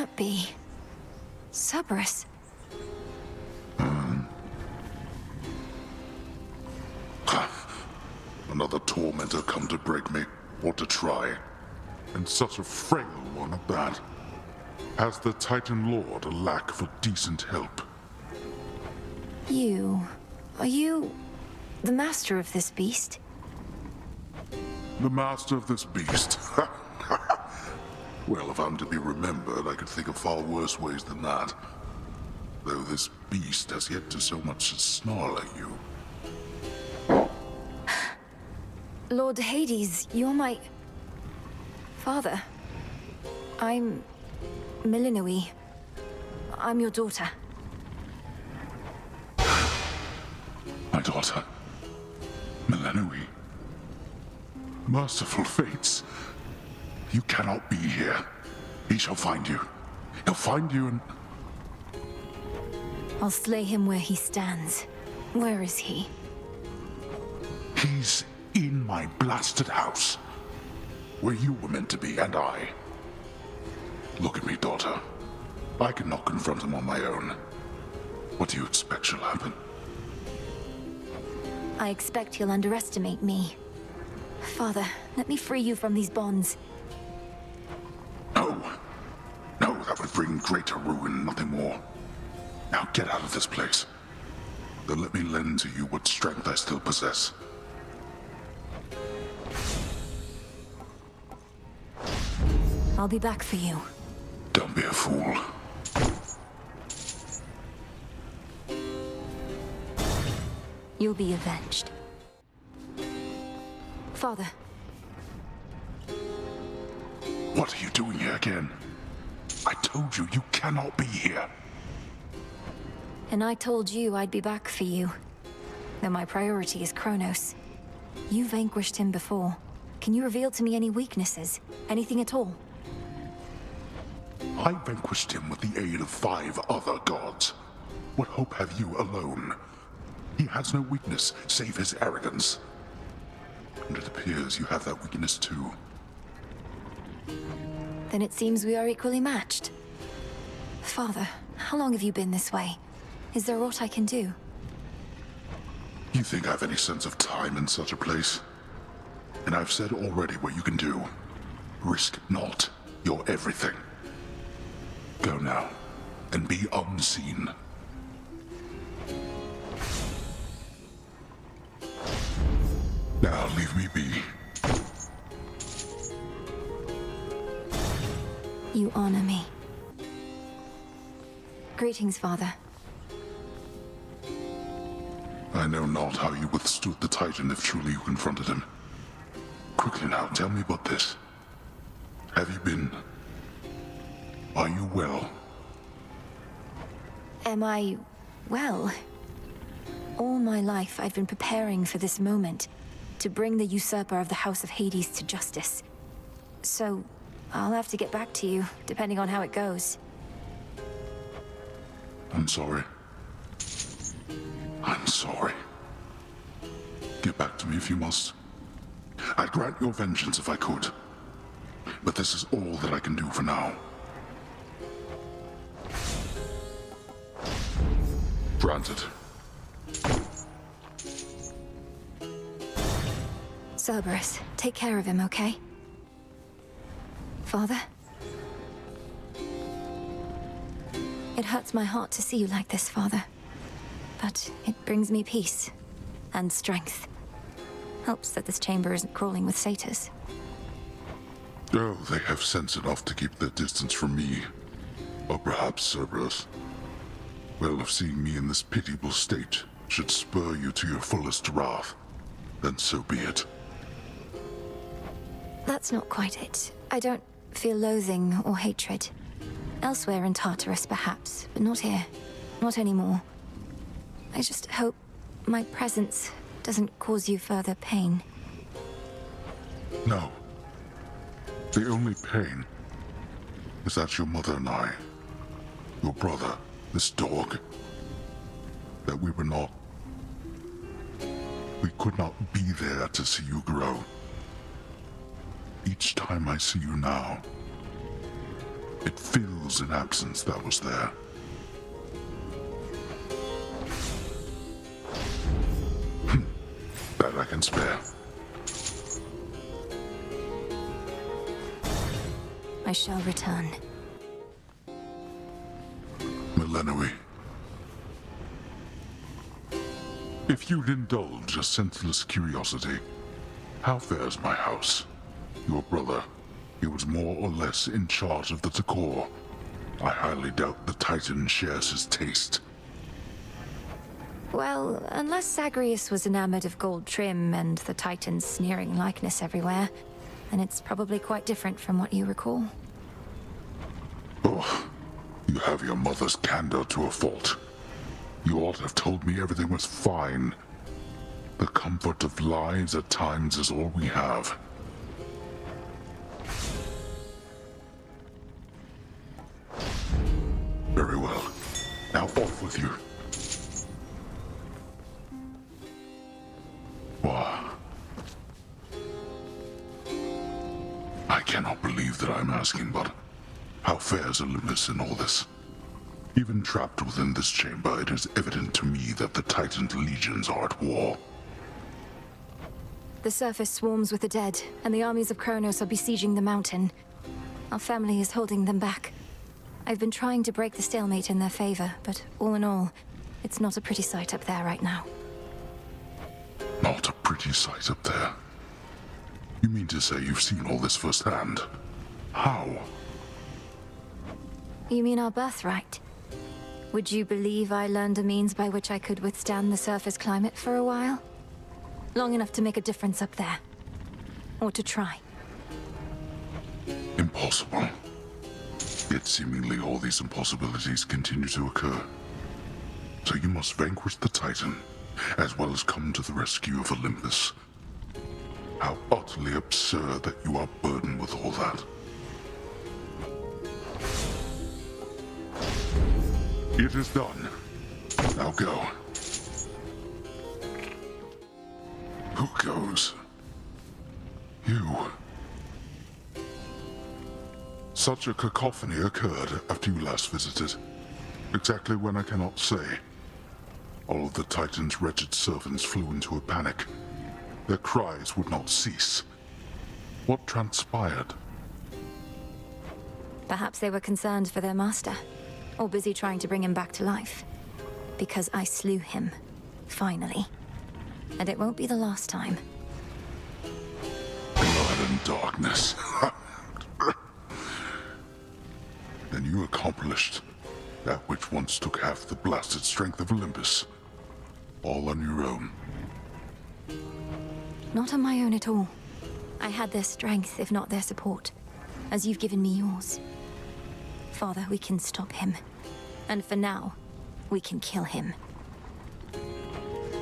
that be? Cerberus? Another tormentor come to break me, or to try. And such a frail one at that. Has the Titan Lord a lack for decent help? Are you the master of this beast? The master of this beast? Well, if I'm to be remembered, I could think of far worse ways than that. Though this beast has yet to so much as snarl at you. Lord Hades, you're my... father. I'm... Melinoë. I'm your daughter. My daughter. Melinoë. Merciful fates. You cannot be here. He shall find you. He'll find you and... I'll slay him where he stands. Where is he? He's in my blasted house. Where you were meant to be, and I. Look at me, daughter. I cannot confront him on my own. What do you expect shall happen? I expect he'll underestimate me. Father, let me free you from these bonds. No. No, that would bring greater ruin, nothing more. Now get out of this place. Then let me lend to you what strength I still possess. I'll be back for you. Don't be a fool. You'll be avenged. Father. What are you doing here again? I told you, you cannot be here. And I told you I'd be back for you. Though my priority is Chronos. You vanquished him before. Can you reveal to me any weaknesses? Anything at all? I vanquished him with the aid of 5 other gods. What hope have you alone? He has no weakness, save his arrogance. And it appears you have that weakness too. Then it seems we are equally matched. Father, how long have you been this way? Is there aught I can do? You think I have any sense of time in such a place? And I've said already what you can do. Risk not your everything. Go now, and be unseen. Now leave me be. You honor me. Greetings, Father. I know not how you withstood the Titan if truly you confronted him. Quickly now, tell me about this. Have you been... Are you well? Am I... well? All my life I've been preparing for this moment, to bring the usurper of the House of Hades to justice. So, I'll have to get back to you, depending on how it goes. I'm sorry. I'm sorry. Get back to me if you must. I'd grant your vengeance if I could. But this is all that I can do for now. Granted. Cerberus, take care of him, okay? Father? It hurts my heart to see you like this, Father. But it brings me peace and strength. Helps that this chamber isn't crawling with satyrs. Oh, they have sense enough to keep their distance from me. Or perhaps Cerberus. Well, if seeing me in this pitiable state should spur you to your fullest wrath, then so be it. That's not quite it. I don't feel loathing or hatred. Elsewhere in Tartarus, perhaps, but not here. Not anymore. I just hope my presence doesn't cause you further pain. No. The only pain is that your mother and I, your brother, this dog, that we were not... We could not be there to see you grow. Each time I see you now, It fills an absence that was there. That I can spare. I shall return. Melinoë. If you'd indulge a senseless curiosity, how fares my house? Your brother, he was more or less in charge of the decor. I highly doubt the Titan shares his taste. Well, unless Zagreus was enamored of gold trim and the Titan's sneering likeness everywhere, then it's probably quite different from what you recall. Oh, you have your mother's candor to a fault. You ought to have told me everything was fine. The comfort of lies at times is all we have. Very well. Now off with you. Why? I cannot believe that I'm asking, but how fares Olympus in all this? Even trapped within this chamber, it is evident to me that the Titan's legions are at war. The surface swarms with the dead, and the armies of Chronos are besieging the mountain. Our family is holding them back. I've been trying to break the stalemate in their favor, but all in all, it's not a pretty sight up there right now. Not a pretty sight up there. You mean to say you've seen all this firsthand? How? You mean our birthright? Would you believe I learned a means by which I could withstand the surface climate for a while? Long enough to make a difference up there. Or to try. Impossible. Yet seemingly all these impossibilities continue to occur. So you must vanquish the Titan, as well as come to the rescue of Olympus. How utterly absurd that you are burdened with all that. It is done. Now go. Who goes? You. Such a cacophony occurred after you last visited. Exactly when I cannot say. All of the Titan's wretched servants flew into a panic. Their cries would not cease. What transpired? Perhaps they were concerned for their master, or busy trying to bring him back to life. Because I slew him, finally. And it won't be the last time. Blood and darkness. Then you accomplished that which once took half the blasted strength of Olympus. All on your own. Not on my own at all. I had their strength, if not their support, as you've given me yours. Father, we can stop him. And for now, we can kill him.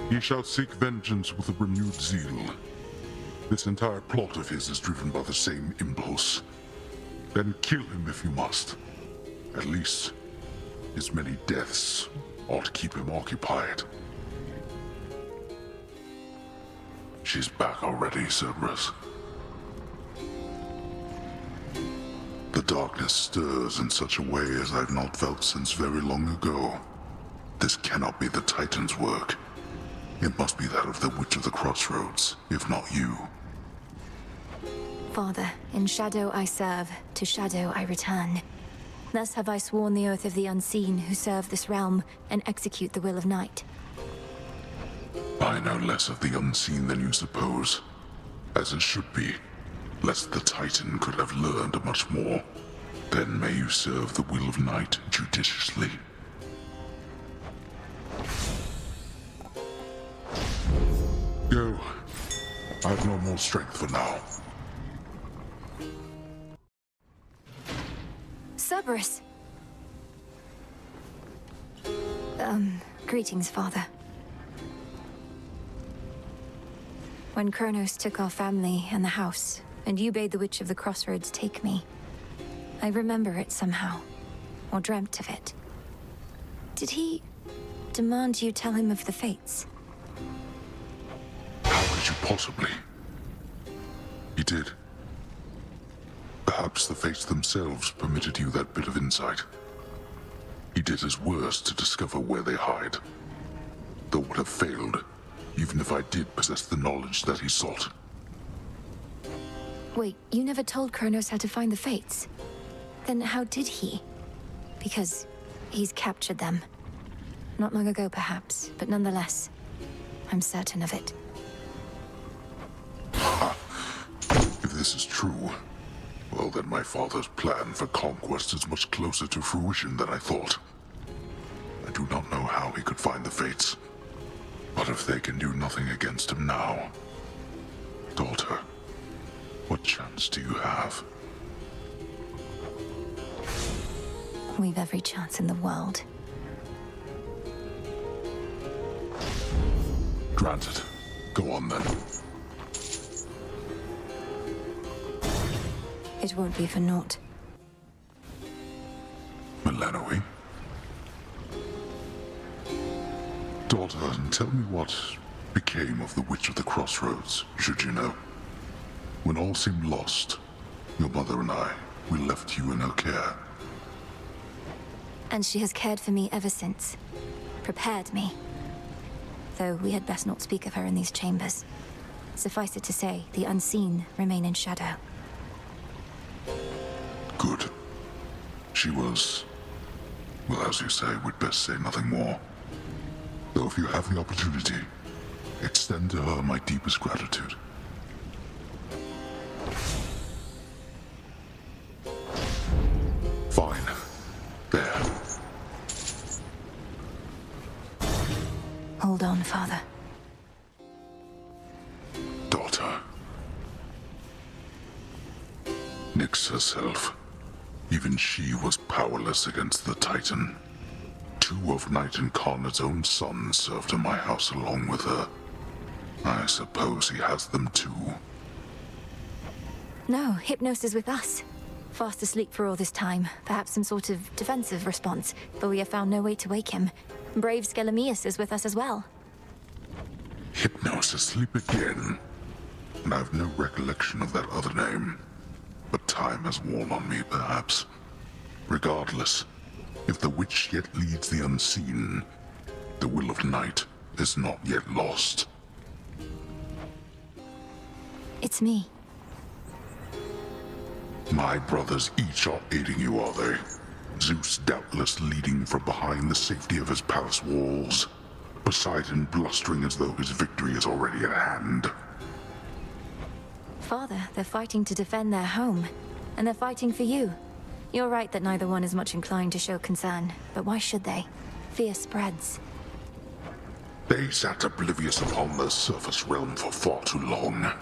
He shall seek vengeance with a renewed zeal. This entire plot of his is driven by the same impulse. Then kill him if you must. At least, his many deaths ought to keep him occupied. She's back already, Cerberus. The darkness stirs in such a way as I've not felt since very long ago. This cannot be the Titan's work. It must be that of the Witch of the Crossroads, if not you. Father, in shadow I serve, to shadow I return. Thus have I sworn the oath of the unseen who serve this realm and execute the will of night. I know less of the unseen than you suppose, as it should be, lest the Titan could have learned much more. Then may you serve the will of night judiciously. Go. I have no more strength for now. Cerberus! Greetings, Father. When Chronos took our family and the house, and you bade the Witch of the Crossroads take me, I remember it somehow, or dreamt of it. Did he demand you tell him of the fates? How could you possibly? He did. perhaps the fates themselves permitted you that bit of insight. He did his worst to discover where they hide, though would have failed, even if I did possess the knowledge that he sought. Wait, you never told Chronos how to find the Fates? Then how did he? Because he's captured them. Not long ago, perhaps, but nonetheless, I'm certain of it. If this is true, well then my father's plan for conquest is much closer to fruition than I thought. I do not know how he could find the Fates, but if they can do nothing against him now, daughter, what chance do you have? We've every chance in the world. Granted. Go on then. It won't be for naught. Melinoë? Daughter, tell me what became of the Witch of the Crossroads, should you know. When all seemed lost, your mother and I, we left you in her care. And she has cared for me ever since. Prepared me. Though we had best not speak of her in these chambers. Suffice it to say, the unseen remain in shadow. Good. She was... well, as you say, we'd best say nothing more. Though if you have the opportunity, extend to her my deepest gratitude. Fine. There. Hold on, Father. Daughter. Nyx herself. Even she was powerless against the Titan. Two of Night Incarnate's own sons served in my house along with her. I suppose he has them too. No, Hypnos is with us. Fast asleep for all this time. Perhaps some sort of defensive response, but we have found no way to wake him. Brave Schelemeus is with us as well. Hypnos asleep again? And I've no recollection of that other name. But time has worn on me, perhaps. Regardless, if the witch yet leads the unseen, the will of night is not yet lost. It's me. My brothers each are aiding you, are they? Zeus doubtless leading from behind the safety of his palace walls. Poseidon blustering as though his victory is already at hand. Father, they're fighting to defend their home. And they're fighting for you. You're right that neither one is much inclined to show concern. But why should they? Fear spreads. They sat oblivious upon the surface realm for far too long.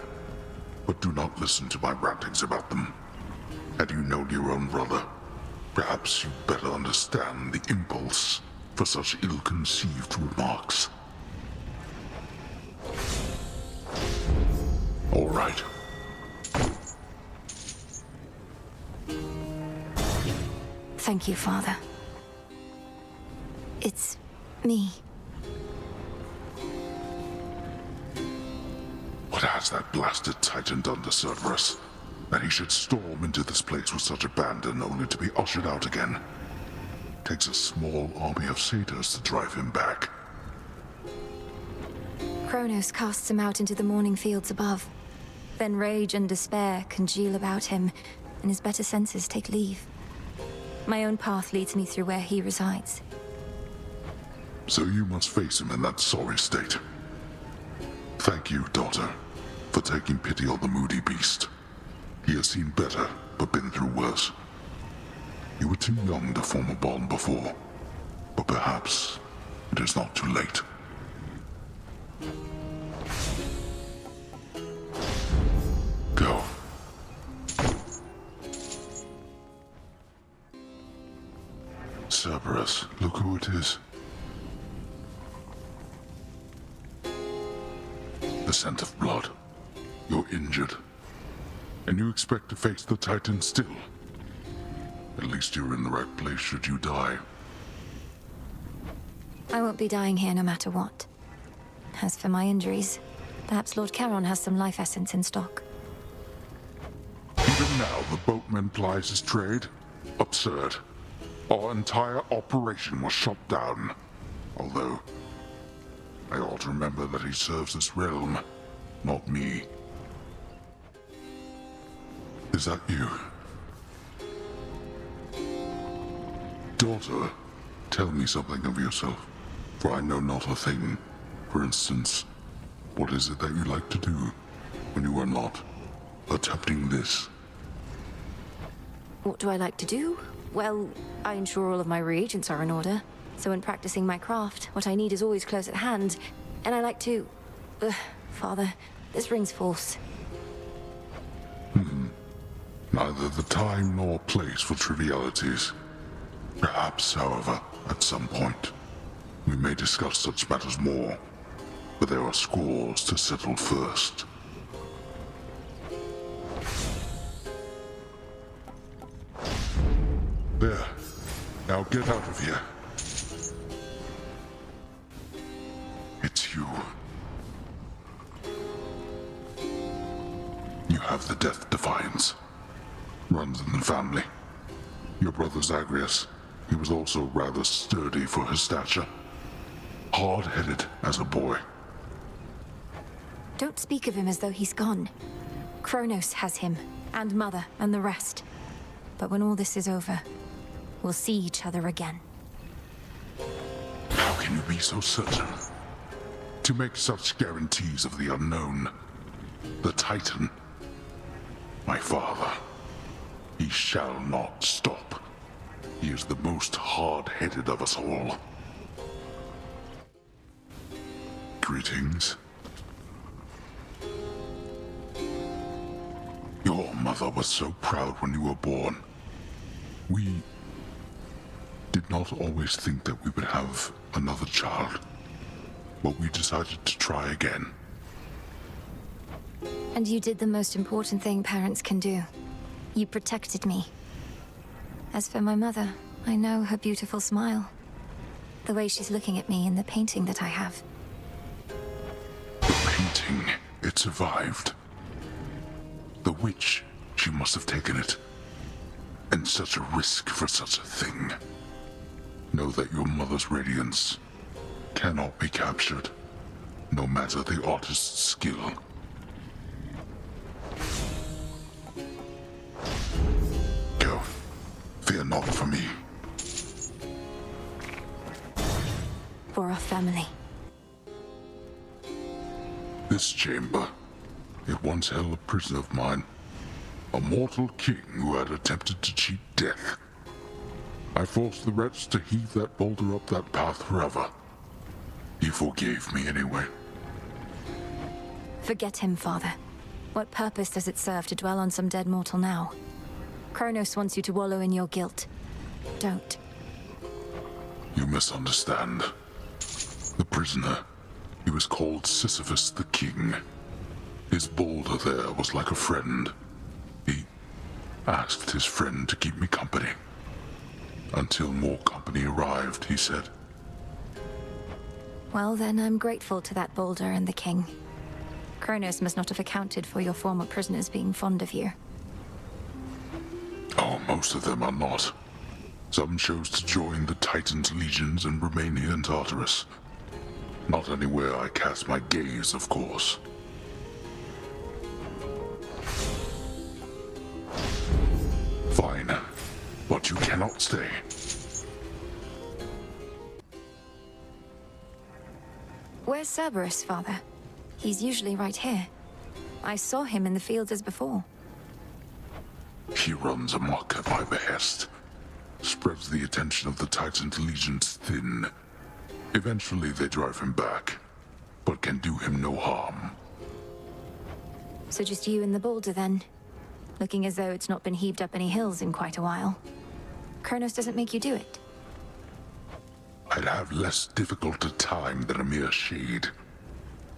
But do not listen to my rantings about them. Had you known your own brother, perhaps you'd better understand the impulse for such ill-conceived remarks. All right. Thank you, Father. It's me. What has that blasted Titan done to Cerberus? That he should storm into this place with such abandon only to be ushered out again. Takes a small army of satyrs to drive him back. Chronos casts him out into the morning fields above. Then rage and despair congeal about him, and his better senses take leave. My own path leads me through where he resides. So you must face him in that sorry state. Thank you, daughter, for taking pity on the moody beast. He has seen better, but been through worse. You were too young to form a bond before, but perhaps it is not too late. Go. Cerberus, look who it is. The scent of blood. You're injured. And you expect to face the Titan still. At least you're in the right place should you die. I won't be dying here no matter what. As for my injuries, perhaps Lord Charon has some life essence in stock. Even now the boatman plies his trade? Absurd. Our entire operation was shot down. Although, I ought to remember that he serves this realm, not me. Is that you? Daughter, tell me something of yourself, for I know not a thing. For instance, what is it that you like to do when you are not attempting this? What do I like to do? Well, I ensure all of my reagents are in order. So when practicing my craft, what I need is always close at hand. And I like to... Father, this rings false. Neither the time nor place for trivialities. Perhaps, however, at some point, we may discuss such matters more. But there are scores to settle first. There. Now get out of here. It's you. You have the death defiance. Runs in the family. Your brother Zagreus, he was also rather sturdy for his stature. Hard-headed as a boy. Don't speak of him as though he's gone. Chronos has him, and Mother, and the rest. But when all this is over, we'll see each other again. How can you be so certain? To make such guarantees of the unknown. The Titan. My father. He shall not stop. He is the most hard-headed of us all. Greetings. Your mother was so proud when you were born. We did not always think that we would have another child, but we decided to try again. And you did the most important thing parents can do. You protected me. As for my mother, I know her beautiful smile. The way she's looking at me in the painting that I have. The painting, it survived. The witch, she must have taken it. And such a risk for such a thing. Know that your mother's radiance cannot be captured, no matter the artist's skill. Go. Fear not for me. For our family. This chamber, it once held a prisoner of mine. A mortal king who had attempted to cheat death. I forced the wretch to heave that boulder up that path forever. He forgave me anyway. Forget him, Father. What purpose does it serve to dwell on some dead mortal now? Chronos wants you to wallow in your guilt. Don't. You misunderstand. The prisoner, he was called Sisyphus the King. His boulder there was like a friend. He asked his friend to keep me company. Until more company arrived, he said. Well, then I'm grateful to that boulder and the king. Chronos must not have accounted for your former prisoners being fond of you. Oh, most of them are not. Some chose to join the Titan's legions and remain here in Tartarus. Not anywhere I cast my gaze, of course. Fine, but you cannot stay. Where's Cerberus, Father? He's usually right here. I saw him in the fields as before. He runs amok at my behest. Spreads the attention of the Titan's legions thin. Eventually they drive him back, but can do him no harm. So just you and the boulder then? Looking as though it's not been heaved up any hills in quite a while. Chronos doesn't make you do it. I'd have less difficult a time than a mere shade.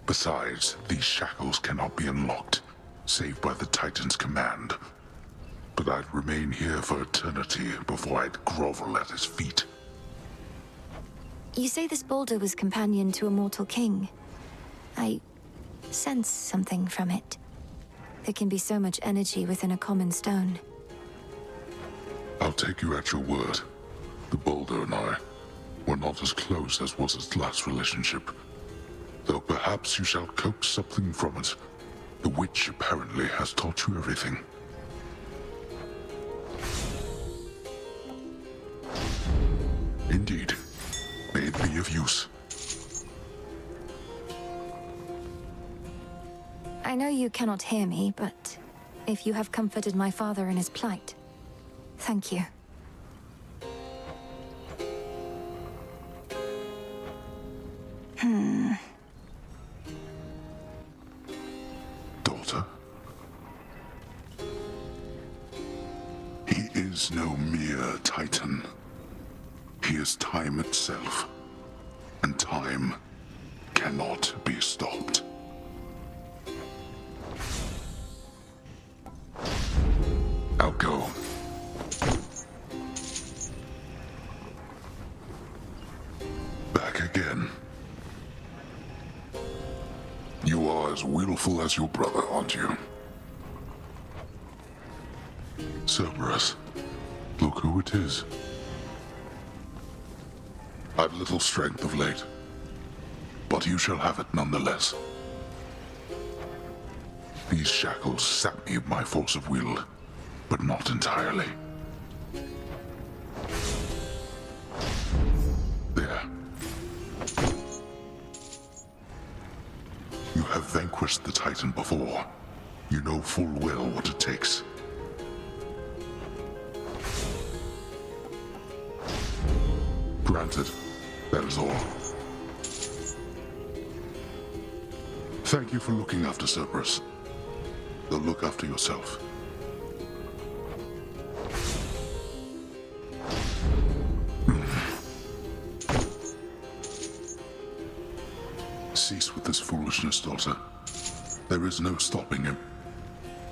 Besides, these shackles cannot be unlocked, save by the Titan's command. But I'd remain here for eternity before I'd grovel at his feet. You say this boulder was companion to a mortal king. I sense something from it. There can be so much energy within a common stone. I'll take you at your word. The boulder and I were not as close as was its last relationship. Though perhaps you shall coax something from it. The witch apparently has taught you everything. Indeed. May it be of use. I know you cannot hear me, but if you have comforted my father in his plight, thank you. Daughter? He is no mere titan. He is time itself, and time cannot be stopped. I'll go. Back again. You are as willful as your brother, aren't you? Cerberus, look who it is. I've little strength of late, but you shall have it nonetheless. These shackles sap me of my force of will, but not entirely. There. You have vanquished the Titan before. You know full well what it takes. Granted, that is all. Thank you for looking after Cerberus. Though look after yourself. Cease with this foolishness, daughter. There is no stopping him.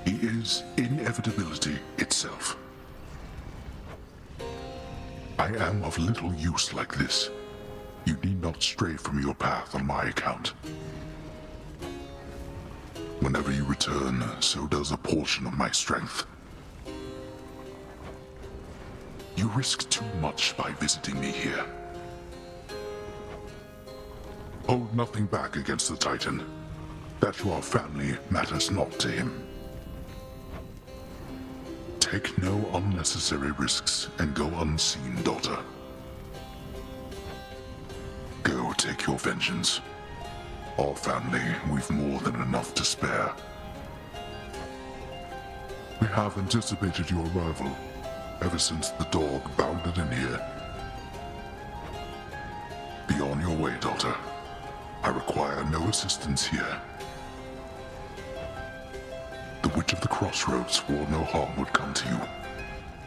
He is inevitability itself. I am of little use like this. You need not stray from your path on my account. Whenever you return, so does a portion of my strength. You risk too much by visiting me here. Hold nothing back against the Titan. That you are family matters not to him. Take no unnecessary risks and go unseen, daughter. Go take your vengeance. Our family, we've more than enough to spare. We have anticipated your arrival ever since the dog bounded in here. Be on your way, daughter. I require no assistance here. The Witch of the Crossroads swore no harm would come to you.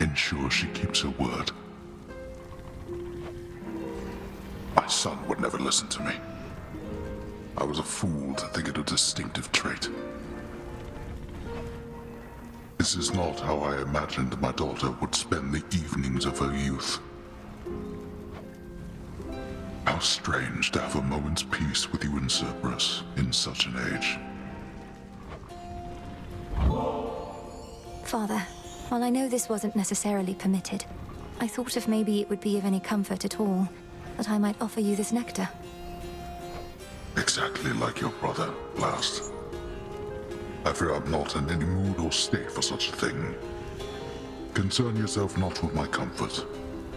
Ensure she keeps her word. My son would never listen to me. I was a fool to think it a distinctive trait. This is not how I imagined my daughter would spend the evenings of her youth. How strange to have a moment's peace with you and Cerberus in such an age. Father, while I know this wasn't necessarily permitted, I thought if maybe it would be of any comfort at all, that I might offer you this nectar. Exactly like your brother, last. I fear I'm not in any mood or state for such a thing. Concern yourself not with my comfort,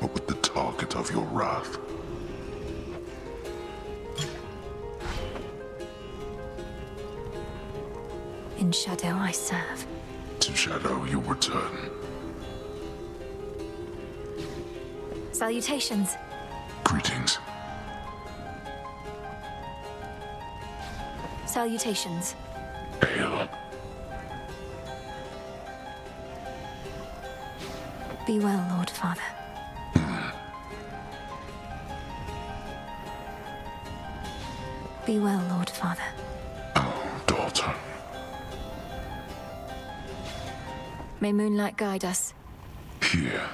but with the target of your wrath. In shadow I serve. To shadow you return. Salutations. Greetings. Salutations. Hail. Be well, Lord Father. Be well, Lord Father. Oh, daughter. May moonlight guide us. Here.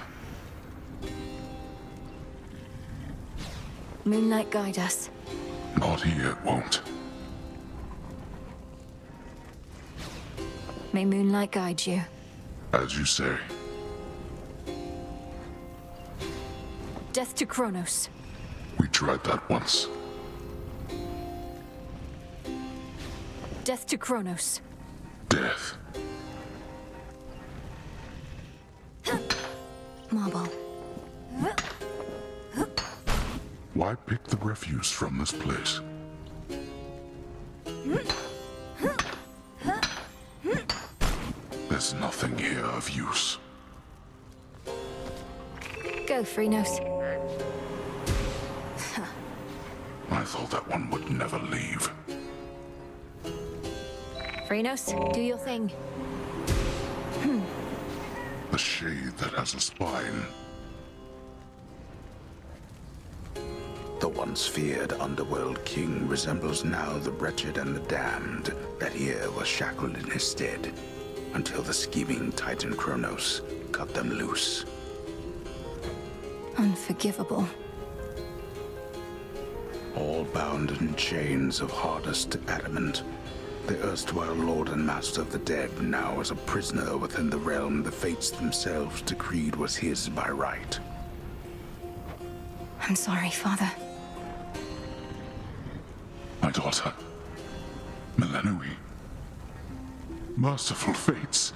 Moonlight guide us. Not here, it won't. May moonlight guide you. As you say. Death to Chronos. We tried that once. Death to Chronos. Death. Marble. Why pick the refuse from this place? There's nothing here of use. Go, Phrynos. I thought that one would never leave. Phrynos, do your thing. The shade that has a spine. The once feared underworld king resembles now the wretched and the damned that here was shackled in his stead, until the scheming titan Chronos cut them loose. Unforgivable. All bound in chains of hardest adamant, the erstwhile lord and master of the dead now is a prisoner within the realm the fates themselves decreed was his by right. I'm sorry, Father. My daughter, Melinoë. Merciful fates.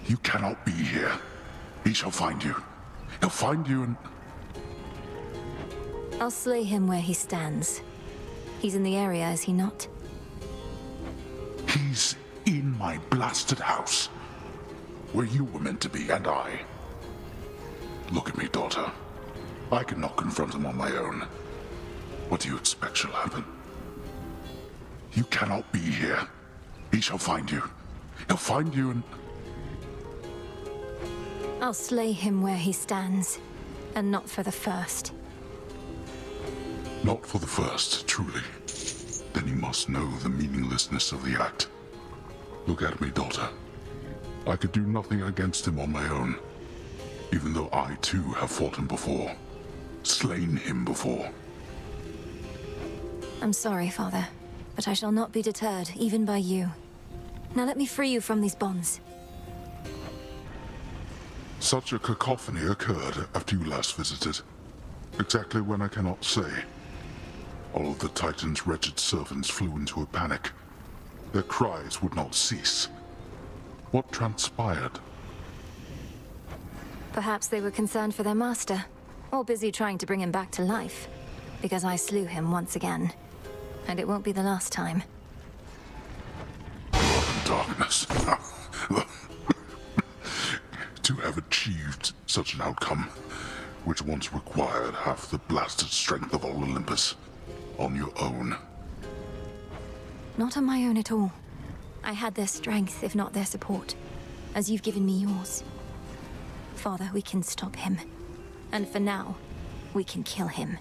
You cannot be here. He shall find you. He'll find you and... I'll slay him where he stands. He's in the area, is he not? He's in my blasted house. Where you were meant to be, and I. Look at me, daughter. I cannot confront him on my own. What do you expect shall happen? You cannot be here. He shall find you. He'll find you and... I'll slay him where he stands, and not for the first. Not for the first, truly. Then you must know the meaninglessness of the act. Look at me, daughter. I could do nothing against him on my own, even though I too have fought him before, slain him before. I'm sorry, Father, but I shall not be deterred, even by you. Now let me free you from these bonds. Such a cacophony occurred after you last visited. Exactly when I cannot say. All of the Titan's wretched servants flew into a panic. Their cries would not cease. What transpired? Perhaps they were concerned for their master, or busy trying to bring him back to life, because I slew him once again. And it won't be the last time. Darkness. To have achieved such an outcome, which once required half the blasted strength of all Olympus, on your own. Not on my own at all. I had their strength, if not their support, as you've given me yours. Father, we can stop him. And for now, we can kill him.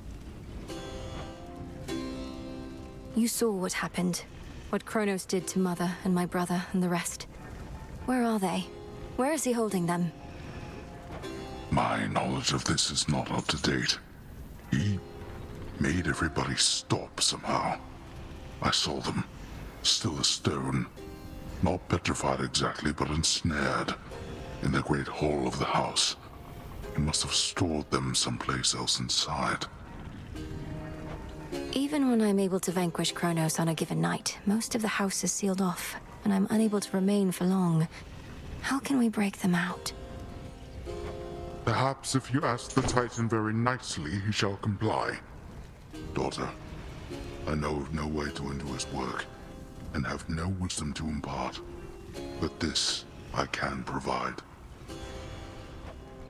You saw what happened. What Chronos did to Mother and my brother and the rest. Where are they? Where is he holding them? My knowledge of this is not up to date. He made everybody stop somehow. I saw them, still as stone. Not petrified exactly, but ensnared in the great hall of the house. He must have stored them someplace else inside. Even when I'm able to vanquish Chronos on a given night, most of the house is sealed off, and I'm unable to remain for long. How can we break them out? Perhaps if you ask the Titan very nicely, he shall comply. Daughter, I know of no way to undo his work, and have no wisdom to impart. But this I can provide.